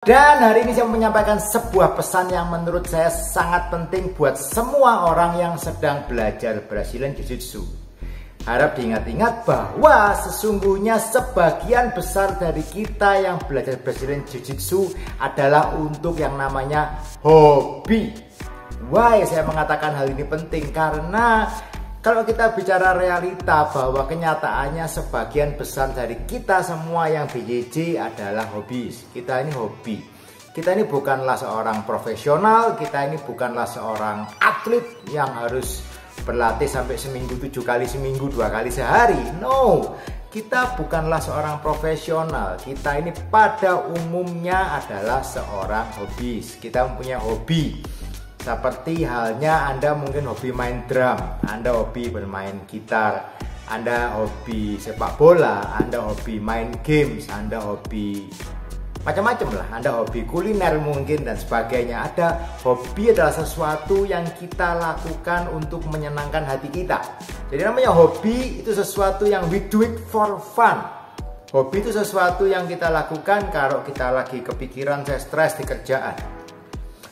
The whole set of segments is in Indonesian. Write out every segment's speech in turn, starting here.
Dan hari ini saya menyampaikan sebuah pesan yang menurut saya sangat penting buat semua orang yang sedang belajar Brazilian Jiu-Jitsu. Harap diingat-ingat bahwa sesungguhnya sebagian besar dari kita yang belajar Brazilian Jiu-Jitsu adalah untuk yang namanya hobi. Why saya mengatakan hal ini penting? Karena kalau kita bicara realita bahwa kenyataannya sebagian besar dari kita semua yang BJJ adalah hobi. Kita ini hobi. Kita ini bukanlah seorang profesional, kita ini bukanlah seorang atlet yang harus berlatih sampai seminggu 7 kali seminggu, 2 kali sehari. No, kita bukanlah seorang profesional. Kita ini pada umumnya adalah seorang hobis. Kita mempunyai hobi. Seperti halnya Anda mungkin hobi main drum, Anda hobi bermain gitar, Anda hobi sepak bola, Anda hobi main games, Anda hobi macam-macam lah, Anda hobi kuliner mungkin dan sebagainya. Ada hobi adalah sesuatu yang kita lakukan untuk menyenangkan hati kita. Jadi namanya hobi itu sesuatu yang we do it for fun. Hobi itu sesuatu yang kita lakukan kalau kita lagi kepikiran, saya stres di kerjaan.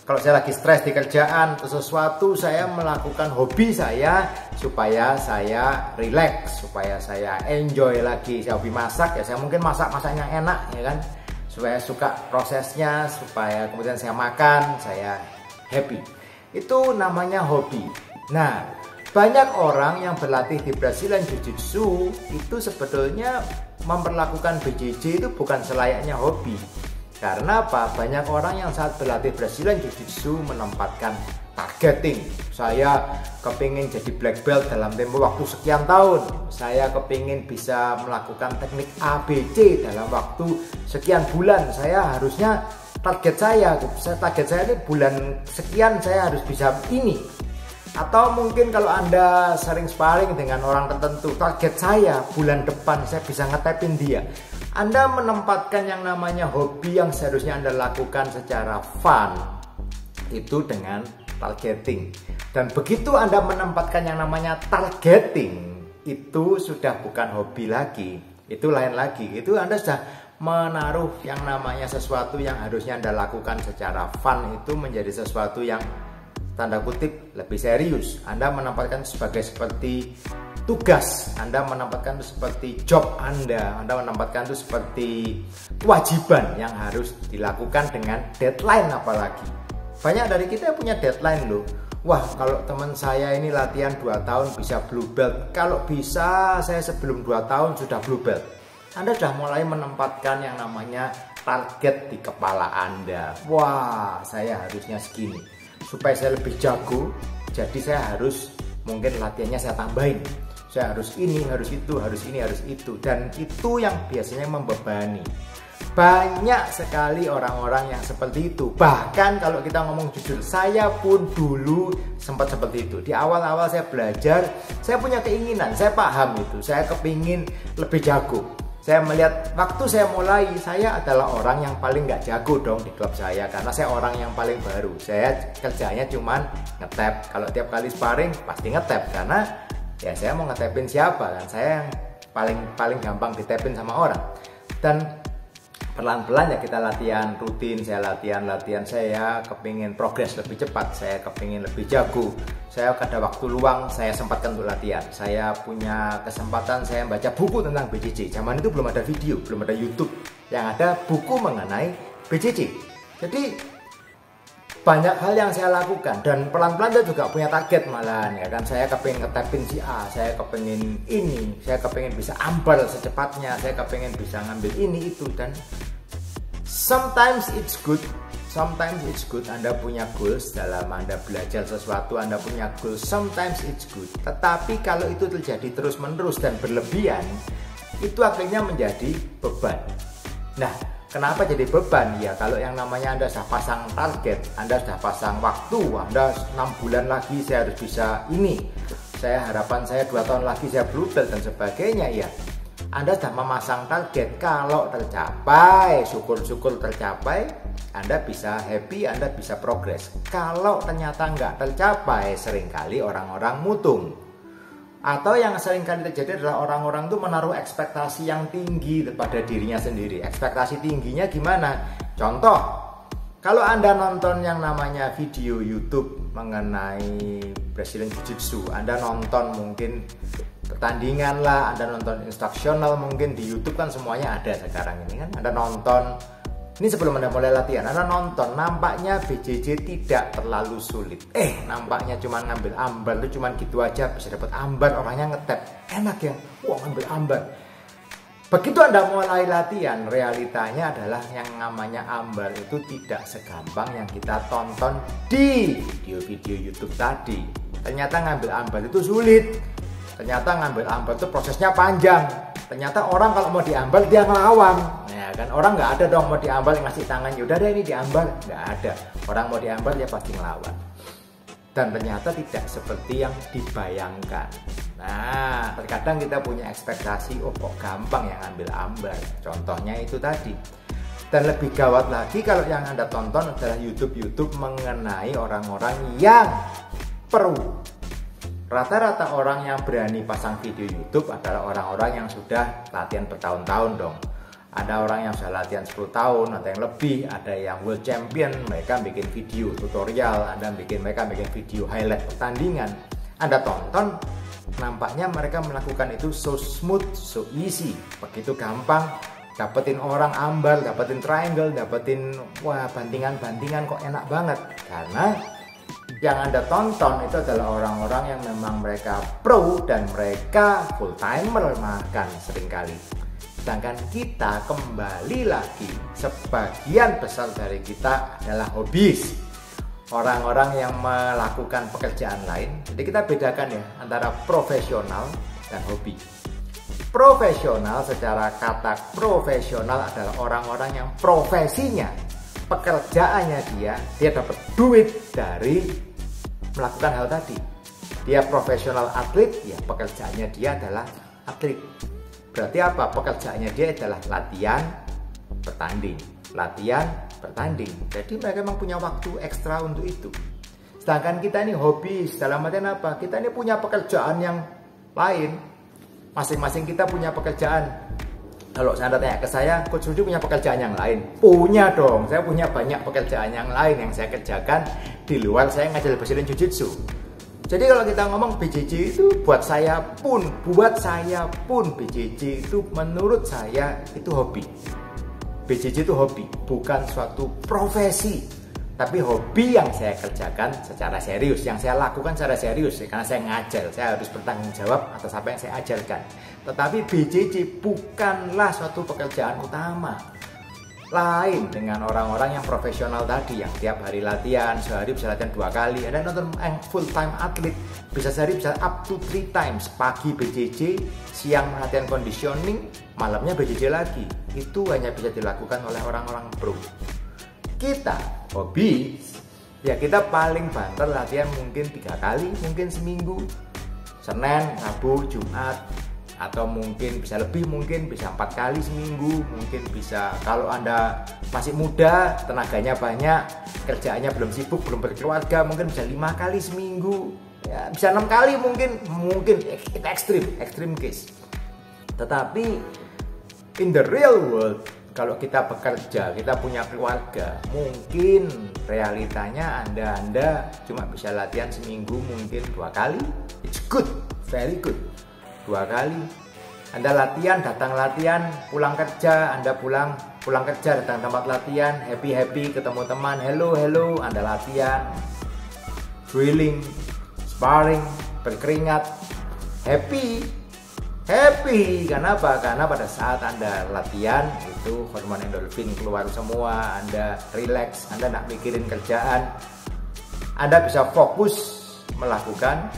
Kalau saya lagi stres di kerjaan atau sesuatu, saya melakukan hobi saya supaya saya relax, supaya saya enjoy lagi. Saya hobi masak, ya saya mungkin masak-masaknya enak, ya kan? Supaya suka prosesnya, supaya kemudian saya makan, saya happy. Itu namanya hobi. Nah, banyak orang yang berlatih di Brazilian Jiu-Jitsu itu sebetulnya memperlakukan BJJ itu bukan selayaknya hobi. Karena apa? Banyak orang yang saat berlatih Brazilian Jiu-Jitsu menempatkan targeting. Saya kepingin jadi black belt dalam tempo waktu sekian tahun. Saya kepingin bisa melakukan teknik ABC dalam waktu sekian bulan. Saya harusnya target saya ini bulan sekian saya harus bisa ini. Atau mungkin kalau Anda sering sparring dengan orang tertentu, target saya bulan depan saya bisa ngetepin dia. Anda menempatkan yang namanya hobi yang seharusnya Anda lakukan secara fun itu dengan targeting. Dan begitu Anda menempatkan yang namanya targeting, itu sudah bukan hobi lagi, itu lain lagi. Itu Anda sudah menaruh yang namanya sesuatu yang harusnya Anda lakukan secara fun itu menjadi sesuatu yang tanda kutip lebih serius. Anda menempatkan seperti tugas, Anda menempatkan itu seperti job Anda menempatkan itu seperti kewajiban yang harus dilakukan dengan deadline. Apalagi banyak dari kita punya deadline loh. Wah, kalau teman saya ini latihan 2 tahun bisa blue belt, kalau bisa saya sebelum 2 tahun sudah blue belt. Anda sudah mulai menempatkan yang namanya target di kepala Anda. Wah, saya harusnya segini supaya saya lebih jago, jadi saya harus mungkin latihannya saya tambahin. Saya harus ini, harus itu, harus ini, harus itu. Dan itu yang biasanya membebani. Banyak sekali orang-orang yang seperti itu. Bahkan kalau kita ngomong jujur, saya pun dulu sempat seperti itu. Di awal-awal saya belajar, saya punya keinginan, saya paham itu. Saya kepingin lebih jago. Saya melihat waktu saya mulai, saya adalah orang yang paling nggak jago dong di klub saya. Karena saya orang yang paling baru. Saya kerjanya cuman ngetap. Kalau tiap kali sparring pasti ngetap. Karena ya saya mau ngetapin siapa kan, saya yang paling gampang ditapin sama orang. Dan pelan-pelan ya kita latihan rutin, saya latihan, saya kepingin progres lebih cepat, saya kepingin lebih jago. Saya ada waktu luang, saya sempatkan untuk latihan. Saya punya kesempatan, saya baca buku tentang BJJ. Zaman itu belum ada video, belum ada YouTube, yang ada buku mengenai BJJ. Jadi banyak hal yang saya lakukan dan pelan-pelan saya juga punya target malahan, ya kan. Saya kepingin ngetapin si A, saya kepingin ini, saya kepingin bisa ambal secepatnya, saya kepingin bisa ngambil ini itu. Dan sometimes it's good Anda punya goals dalam Anda belajar sesuatu, Anda punya goals, sometimes it's good. Tetapi kalau itu terjadi terus menerus dan berlebihan, itu akhirnya menjadi beban. Nah, kenapa jadi beban? Ya kalau yang namanya Anda sudah pasang target, Anda sudah pasang waktu, Anda 6 bulan lagi saya harus bisa ini, harapan saya 2 tahun lagi saya blue belt dan sebagainya. Ya Anda sudah memasang target, kalau tercapai syukur-syukur tercapai, Anda bisa happy, Anda bisa progres. Kalau ternyata nggak tercapai, seringkali orang-orang mutung. Atau yang sering kali terjadi adalah orang-orang itu menaruh ekspektasi yang tinggi pada dirinya sendiri. Ekspektasi tingginya gimana? Contoh, kalau Anda nonton yang namanya video YouTube mengenai Brazilian Jiu-Jitsu, Anda nonton mungkin pertandingan lah, Anda nonton instruksional mungkin di YouTube kan semuanya ada sekarang ini kan. Anda nonton, ini sebelum Anda mulai latihan, Anda nonton, nampaknya BJJ tidak terlalu sulit. Nampaknya cuma ngambil ambar itu cuma gitu aja bisa dapat ambar, orangnya ngetep, enak ya, wah ngambil ambar. Begitu Anda mulai latihan, realitanya adalah yang namanya ambar itu tidak segampang yang kita tonton di video-video YouTube tadi. Ternyata ngambil ambar itu sulit. Ternyata ngambil ambar itu prosesnya panjang. Ternyata orang kalau mau diambar dia ngelawan. Ya kan, orang nggak ada dong mau diambar yang ngasih tangan, yaudah deh ini diambar. Nggak ada. Orang mau diambar dia pasti ngelawan. Dan ternyata tidak seperti yang dibayangkan. Nah, terkadang kita punya ekspektasi, oh kok gampang yang ambil ambar. Contohnya itu tadi. Dan lebih gawat lagi kalau yang Anda tonton adalah YouTube mengenai orang-orang yang pro. Rata-rata orang yang berani pasang video YouTube adalah orang-orang yang sudah latihan bertahun-tahun dong. Ada orang yang sudah latihan 10 tahun, ada yang lebih, ada yang world champion, mereka bikin video tutorial, mereka bikin video highlight pertandingan. Anda tonton, nampaknya mereka melakukan itu so smooth, so easy, begitu gampang, dapetin orang ambar, dapetin triangle, dapetin wah bantingan-bantingan kok enak banget. Karena yang Anda tonton itu adalah orang-orang yang memang mereka pro dan mereka full timer makan seringkali. Sedangkan kita kembali lagi, sebagian besar dari kita adalah hobis. Orang-orang yang melakukan pekerjaan lain. Jadi kita bedakan ya antara profesional dan hobi. Profesional secara kata profesional adalah orang-orang yang profesinya, pekerjaannya dia dapat duit dari melakukan hal tadi. Dia profesional atlet, ya pekerjaannya dia adalah atlet. Berarti apa? Pekerjaannya dia adalah latihan, bertanding, latihan, bertanding. Jadi mereka memang punya waktu ekstra untuk itu. Sedangkan kita ini hobis, dalam artian apa? Kita ini punya pekerjaan yang lain. Masing-masing kita punya pekerjaan. Kalau saya tanya ke saya, Coach Rudy punya pekerjaan yang lain? Punya dong, saya punya banyak pekerjaan yang lain yang saya kerjakan di luar saya ngajar Brazilian Jiu-Jitsu. Jadi kalau kita ngomong BJJ itu buat saya pun BJJ itu menurut saya itu hobi. BJJ itu hobi, bukan suatu profesi. Tapi hobi yang saya kerjakan secara serius, yang saya lakukan secara serius. Karena saya ngajar, saya harus bertanggung jawab atas apa yang saya ajarkan. Tetapi BJJ bukanlah suatu pekerjaan utama. Lain dengan orang-orang yang profesional tadi yang tiap hari latihan, sehari bisa latihan 2 kali. Ada nonton yang full time atlet bisa sehari bisa up to 3 times. Pagi BJJ, siang latihan conditioning, malamnya BJJ lagi. Itu hanya bisa dilakukan oleh orang-orang pro. Kita hobi, ya kita paling banter latihan mungkin 3 kali, mungkin seminggu, Senin, Rabu, Jumat. Atau mungkin bisa lebih, mungkin bisa 4 kali seminggu, mungkin bisa kalau Anda masih muda, tenaganya banyak, kerjaannya belum sibuk, belum berkeluarga, mungkin bisa 5 kali seminggu, ya, bisa 6 kali mungkin itu ekstrim case. Tetapi in the real world, kalau kita bekerja, kita punya keluarga, mungkin realitanya Anda cuma bisa latihan seminggu mungkin 2 kali. It's good, very good. 2 kali. Anda latihan, datang latihan, pulang kerja, Anda pulang kerja, datang tempat latihan, happy, ketemu teman, hello, Anda latihan, drilling, sparring, berkeringat, happy. Karena apa? Karena pada saat Anda latihan itu hormon endorfin keluar semua, Anda relax, Anda nggak mikirin kerjaan, Anda bisa fokus melakukan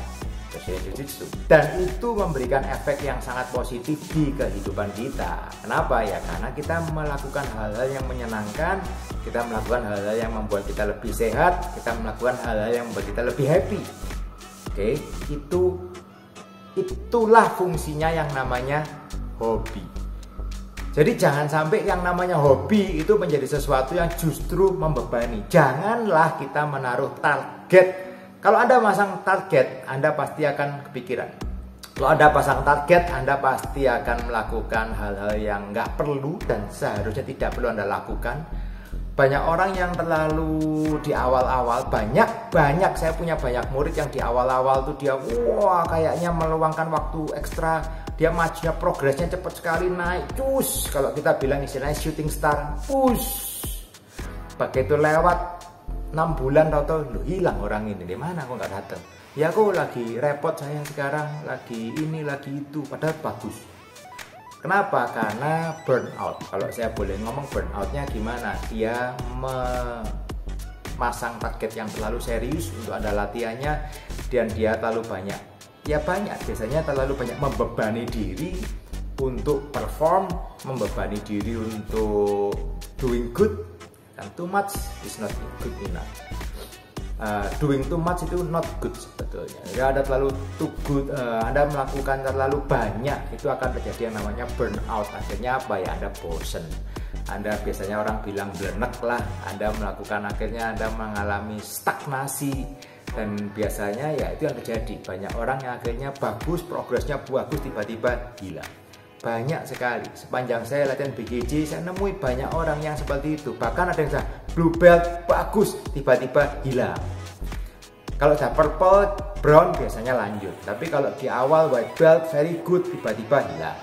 Brazilian Jiu-Jitsu, dan itu memberikan efek yang sangat positif di kehidupan kita. Kenapa? Ya karena kita melakukan hal-hal yang menyenangkan, kita melakukan hal-hal yang membuat kita lebih sehat, kita melakukan hal-hal yang membuat kita lebih happy. Oke, itulah fungsinya yang namanya hobi. Jadi jangan sampai yang namanya hobi itu menjadi sesuatu yang justru membebani. Janganlah kita menaruh target. Kalau Anda pasang target, Anda pasti akan kepikiran. Kalau Anda pasang target, Anda pasti akan melakukan hal-hal yang nggak perlu dan seharusnya tidak perlu Anda lakukan. banyak orang yang terlalu di awal-awal, banyak saya punya banyak murid yang di awal-awal tuh dia wah kayaknya meluangkan waktu ekstra, dia majunya progresnya cepat sekali naik, cus, kalau kita bilang istilahnya shooting star, push. Begitu lewat 6 bulan atau lu hilang orang ini, di mana kok nggak datang? Ya aku lagi repot saya sekarang, lagi ini lagi itu, padahal bagus. Kenapa? Karena burnout. Kalau saya boleh ngomong burnoutnya gimana? Dia memasang target yang terlalu serius untuk ada latihannya dan dia terlalu banyak. Ya banyak, biasanya terlalu banyak membebani diri untuk perform, membebani diri untuk doing good, dan too much is not good enough. Doing too much itu not good sebetulnya. Ya, ada terlalu too good, Anda melakukan terlalu banyak, itu akan terjadi yang namanya burnout. Akhirnya apa ya? Anda bosen. Anda biasanya orang bilang blenek lah. Anda melakukan akhirnya Anda mengalami stagnasi dan biasanya ya itu yang terjadi. Banyak orang yang akhirnya bagus, progresnya bagus, tiba-tiba hilang. Banyak sekali. Sepanjang saya latihan BJJ, saya nemui banyak orang yang seperti itu. Bahkan ada yang blue belt bagus, tiba-tiba hilang. Kalau udah purple, brown biasanya lanjut. Tapi kalau di awal white belt very good, tiba-tiba hilang.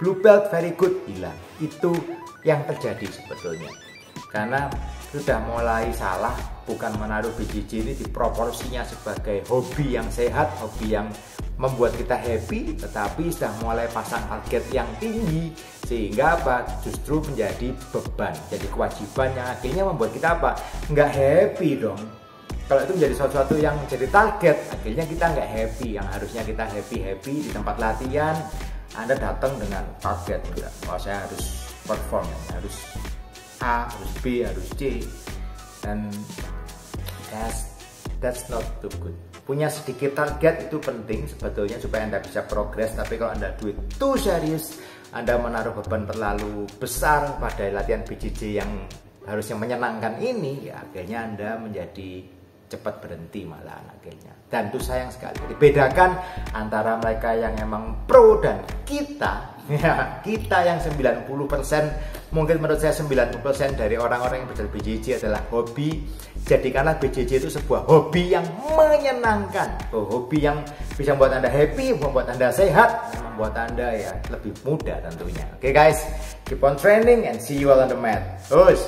Blue belt very good, hilang. Itu yang terjadi sebetulnya. Karena sudah mulai salah, bukan menaruh BJJ ini di proporsinya sebagai hobi yang sehat, hobi yang membuat kita happy, tetapi sudah mulai pasang target yang tinggi sehingga apa? Justru menjadi beban, jadi kewajiban yang akhirnya membuat kita apa? Nggak happy dong. Kalau itu menjadi sesuatu yang jadi target, akhirnya kita nggak happy. Yang harusnya kita happy di tempat latihan, Anda datang dengan target, oh saya harus perform, harus A, harus B, harus C, dan that's not too good. Punya sedikit target itu penting sebetulnya supaya Anda bisa progres, tapi kalau Anda do it too serius, Anda menaruh beban terlalu besar pada latihan BJJ yang harusnya menyenangkan ini, ya akhirnya Anda menjadi cepat berhenti malahan akhirnya. Dan itu sayang sekali. Jadi bedakan antara mereka yang emang pro dan kita, ya, kita yang 90%, mungkin menurut saya 90% dari orang-orang yang belajar BJJ adalah hobi. Jadikanlah BJJ itu sebuah hobi yang menyenangkan, hobi yang bisa membuat Anda happy, membuat Anda sehat, membuat Anda ya lebih mudah tentunya. Oke guys, keep on training and see you all on the mat. Terus.